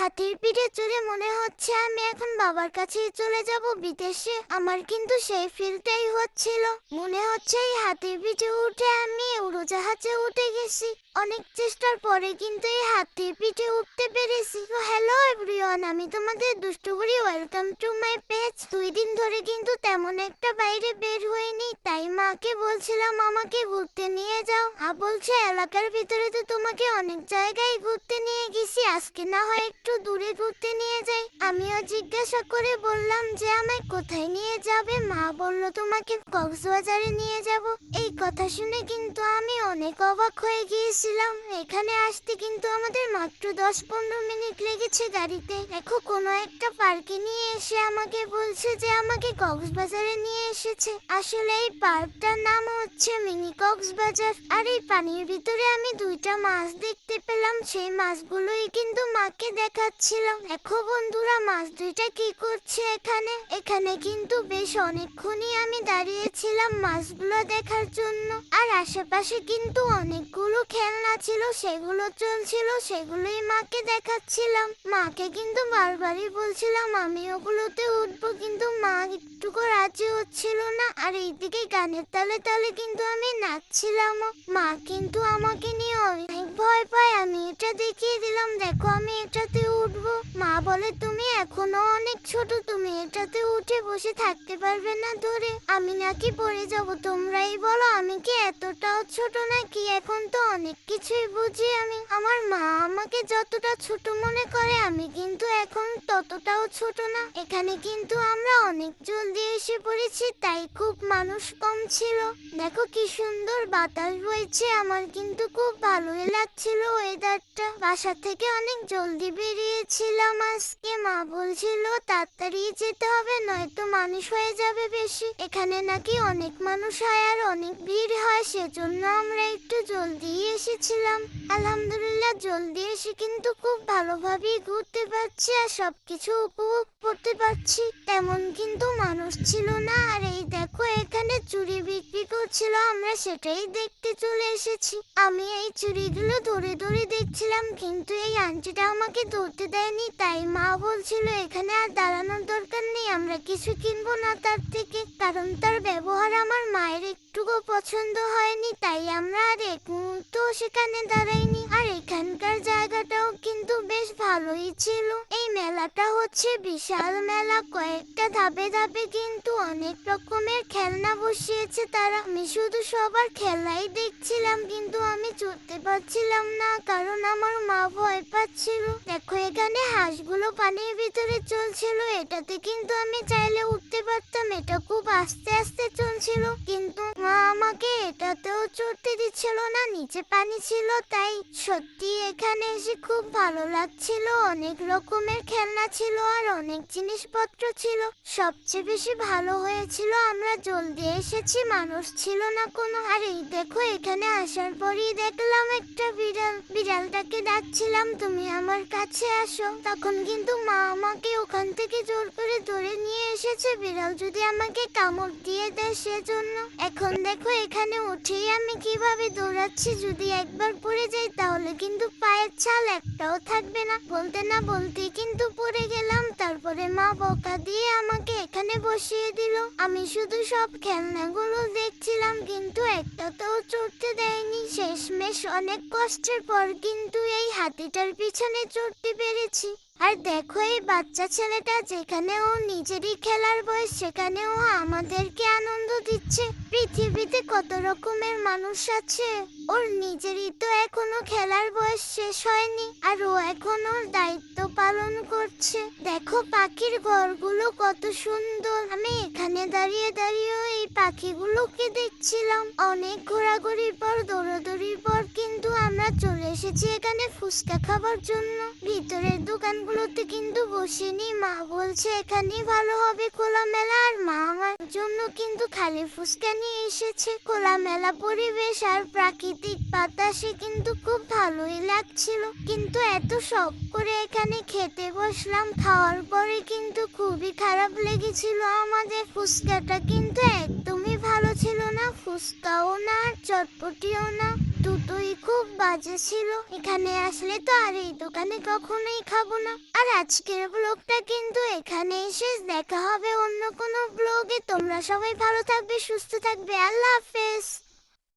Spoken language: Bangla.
হাতির পিঠে চড়ে মনে হচ্ছে আমি এখন বাবার কাছেই চলে যাব বিদেশে। আমার কিন্তু সেই ফিলটাই হচ্ছিল, মনে হচ্ছে এই হাতির পিঠে উঠে আমি উড়োজাহাজে উঠে গেছি। অনেক চেষ্টার পরে কিন্তু এই হাতির পিঠে উঠতে পেরেছি। তো হ্যালো এভরিওয়ান, আমি তোমাদের দুষ্টু বুড়ি, ওয়েলকাম টু মাই পেজ। 2 দিন ধরে কিন্তু তেমন একটা বাইরে বের হইনি, তাই মাকে বলছিলাম আমাকে ঘুরতে নিয়ে যাও। বলছে এলাকার ভিতরে তো তোমাকে অনেক জায়গায় ঘুরতে নিয়ে গেছি, আজকে না হয় একটু দূরে ঘুরতে নিয়ে যাই। আমিও জিজ্ঞাসা করে বললাম যে আমায় কোথায় নিয়ে যাবে। মা বলল তোমাকে কক্সবাজারে নিয়ে যাব। এই কথা শুনে কিন্তু আমি অনেক অবাক হয়ে গিয়েছিলাম। এখানে আসতে কিন্তু আমাদের মাত্র 10-15 মিনিট লেগেছে গাড়িতে। দেখো কোনো একটা পার্কে নিয়ে এসে আমাকে বলছে যে আমাকে কক্সবাজারে নিয়ে এসেছে। আসলে এই পার্কটার নাম হচ্ছে মিনি কক্সবাজার। আর এই পানির ভিতরে আমি 2টা মাছ দেখতে পেলাম, সেই মাছগুলোই কিন্তু মাকে দেখাচ্ছিলাম। দেখো বন্ধুরা, মাছ 2টা কি করছে এখানে। এখানে কিন্তু বেশ অনেকক্ষণই আমি দাঁড়িয়েছিলাম মাছগুলো দেখার জন্য। আর আশেপাশে কিন্তু অনেকগুলো খেলনা ছিল, সেগুলো চলছিল, সেগুলোই মাকে দেখাচ্ছিলাম। মাকে কিন্তু বারবারই বলছিলাম আমি ওগুলোতে উঠবো, কিন্তু মা একটুকু রাজি হচ্ছিল না। আর এইদিকে গানের তালে তালে কিন্তু আমি নাচছিলাম। মা কিন্তু আমাকে নিয়ে অনেক ভয় পায়। আমি এটা দেখিয়ে দিলাম, দেখো আমি এটাতে উঠবো। মা বলে তুমি এখনো অনেক ছোট, তুমি এটাতে উঠে বসে থাকতে পারবে না ধরে, আমি নাকি পড়ে যাব। তোমরাই বলো আমি কি এতটাও ছোট নাকি? এখন তো অনেক কিছুই বুঝি আমি। আমার মা আমাকে যতটা ছোট মনে করে, আমি কিন্তু এখন ততটাও ছোট না। এখানে কিন্তু আমরা অনেক জলদি এসে পড়েছি, তাই খুব মানুষ কম ছিল। দেখো কি সুন্দর বাতাস বইছে, আমার কিন্তু খুব ভালোই লাগছিল ওয়েদারটা। বাসা থেকে অনেক জলদি বেরিয়েছিলাম আজকে। মা বলছিল তাড়াতাড়ি যেতে হবে, নয়তো মানুষ হয়ে যাবে বেশি। এখানে নাকি অনেক মানুষ হয় আর অনেক ভিড় হয়, সেজন্য আমরা একটু জলদি এসেছিলাম। আলহামদুলিল্লাহ জলদি এসে কিন্তু খুব ভালোভাবেই ঘুরতে পারছি আর সবকিছু উপভোগ করতে পারছি। তেমন কিন্তু মানুষ ছিল না। আর এই দেখো এখানে চুড়ি বিক্রি করছিল, আমরা সেটাই দেখতে চলে এসেছি। আমি এই চুড়িগুলো ধরে ধরে দেখছিলাম, কিন্তু এই আন্টিটা আমাকে ধরতে দেয়নি। তাই মা বলছিল এখানে আর দাঁড়ানোর দরকার নেই, আমরা কিছু কিনবো না তার থেকে, কারণ তার ব্যবহার আমার মায়ের একটুকু পছন্দ হয়নি। তাই আমরা আর এক মুহূর্ত সেখানে দাঁড়াইনি। আর এখানকার জায়গাটাও কিন্তু বেশ ভালোই ছিল। এই মেলাটা হচ্ছে বিশাল মেলা, কয়েকটা ধাপে ধাপে কিন্তু অনেক রকমের খেলনা বসিয়েছে তারা। আমি শুধু সবার খেলাই দেখছিলাম, কিন্তু আমি চড়তে পারছিলাম না, কারণ আমার মা ভয় পাচ্ছিল। দেখো এখানে হাঁসগুলো পানির ভিতরে চলছিল, এটাতে কিন্তু আমি চাইলে উঠতে পারতাম, এটা খুব আস্তে আস্তে চলছিল, কিন্তু মা আমাকে এটাতেও চড়তে দিচ্ছিল না, নিচে পানি ছিল। তাই সত্যি এখানে এসে খুব ভালো লাগছিল। অনেক রকমের খেলনা ছিল আর অনেক জিনিসপত্র ছিল। সবচেয়ে বেশি ভালো হয়েছিল আমরা জলদি এসেছি, মানুষ ছিল না কোনো। আর এই দেখো এখানে আসার পরই দেখলাম একটা বিড়াল। বিড়ালটাকে ডাকছিলাম তুমি আমার কাছে আসো, তখন কিন্তু মা আমাকে ওখান থেকে জোর করে ধরে নিয়ে এসেছে, বিড়াল যদি আমাকে কামড় দিয়ে দেয় সেজন্য। এখন দেখো এখানে উঠেই আমি কিভাবে দৌড়াচ্ছি, যদি একবার পড়ে যাই তাহলে কিন্তু পায়ের ছাল একটাও থাকবে না। বলতে না বলতেই কিন্তু পড়ে গেলাম। তারপরে মা বকা দিয়ে আমাকে এখানে বসিয়ে দিল। আমি শুধু সব খেলনাগুলো দেখছিলাম, কিন্তু একটাতেও চড়তে দেয়নি। শেষমেশ অনেক কষ্টের পর কিন্তু এই হাতিটার পিছনে চড়তে পেরেছি। আর দেখো এই বাচ্চা ছেলেটা, যেখানে ও নিজেরই খেলার বয়স, সেখানেও আমাদেরকে আনন্দ দিচ্ছে। পৃথিবীতে কত রকমের মানুষ আছে, ওর নিজেরই তো এখনো খেলার বয়স শেষ হয়নি, আর ও এখন ওর দায়িত্ব পালন করছে। দেখো পাখির ঘরগুলো কত সুন্দর। আমি এখানে দাঁড়িয়ে দাঁড়িয়ে এই পাখিগুলোকে দেখছিলাম। অনেক ঘোরাঘুরির পর, দৌড়াদৌড়ির পর কিন্তু আমরা চলে এসেছি এখানে ফুচকা খাবার জন্য। ভিতরের দোকানগুলোতে কিন্তু বসিনি, মা বলছে এখানেই ভালো হবে খোলামেলা। আর মা আমার জন্য কিন্তু খালি ফুচকা নিয়ে এসেছে। খোলামেলা পরিবেশ আর প্রাকৃতিক বাতাসে কিন্তু খুব ভালোই লাগছিল, কিন্তু এত শখ করে এখানে খেতে বসলাম, খাওয়ার পরে কিন্তু খুবই খারাপ লেগেছিল। আমাদের ফুচকাটা কিন্তু একদমই ভালো ছিল না, ফুচকাও না আর চটপটিও না। দুটোই খুব বাজে ছিল। এখানে আসলে তো আর এই দোকানে কখনোই খাবো না। আর আজকের ব্লগটা কিন্তু এখানেই শেষ। দেখা হবে অন্য কোনো ব্লগে। তোমরা সবাই ভালো থাকবে, সুস্থ থাকবে। আল্লাহ হাফেজ।